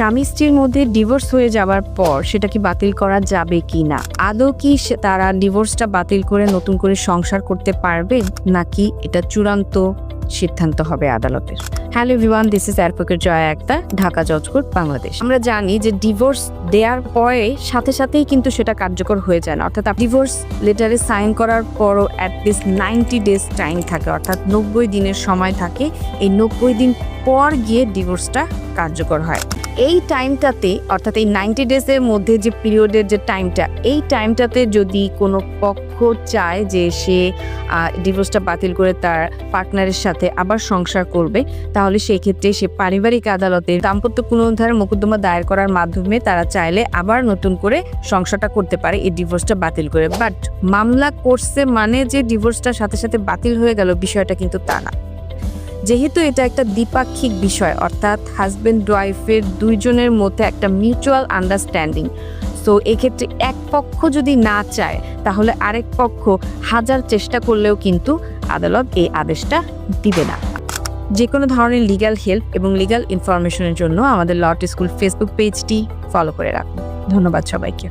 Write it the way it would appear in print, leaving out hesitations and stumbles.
স্বামী স্ত্রীর মধ্যে ডিভোর্স হয়ে যাওয়ার পর সেটা কি বাতিল করা যাবে কি না, আদৌ কি তারা ডিভোর্সটা বাতিল করে নতুন করে সংসার করতে পারবে, নাকি এটা চূড়ান্ত সিদ্ধান্ত হবে আদালতের? Hello everyone, this is advocate Joya Akter, Dhaka জজ কোর্ট, বাংলাদেশ। আমরা জানি যে ডিভোর্স দেওয়ার পরে সাথে সাথেই কিন্তু সেটা কার্যকর হয়ে যায় না, অর্থাৎ ডিভোর্স লেটারে সাইন করার পরও অ্যাটলিস্ট 90 ডেজ টাইম থাকে, অর্থাৎ 90 দিনের সময় থাকে। এই 90 দিন পর গিয়ে ডিভোর্সটা কার্যকর হয়। এই টাইমটাতে, অর্থাৎ এই 90 ডেজের মধ্যে যে পিরিয়ডের যে টাইমটা, এই টাইমটাতে যদি কোনো পক্ষ চায় যে সে ডিভোর্সটা বাতিল করে তার পার্টনারের সাথে আবার সংসার করবে, তাহলে সেই ক্ষেত্রে সে পারিবারিক আদালতে দাম্পত্য পুনরুদ্ধার মোকদ্দমা দায়ের করার মাধ্যমে তারা চাইলে আবার নতুন করে সংসারটা করতে পারে এই ডিভোর্সটা বাতিল করে। বাট মামলা করছে মানে যে ডিভোর্সটা সাথে সাথে বাতিল হয়ে গেল, বিষয়টা কিন্তু তা না। যেহেতু এটা একটা দ্বিপাক্ষিক বিষয়, অর্থাৎ হাজব্যান্ড ওয়াইফের দুইজনের মধ্যে একটা মিউচুয়াল আন্ডারস্ট্যান্ডিং, সো এক্ষেত্রে এক পক্ষ যদি না চায় তাহলে আরেক পক্ষ হাজার চেষ্টা করলেও কিন্তু আদালত এই আদেশটা দিবে না। যে কোনো ধরনের লিগ্যাল হেল্প এবং লিগ্যাল ইনফরমেশনের জন্য আমাদের ল স্কুল ফেসবুক পেজটি ফলো করে রাখুন। ধন্যবাদ সবাইকে।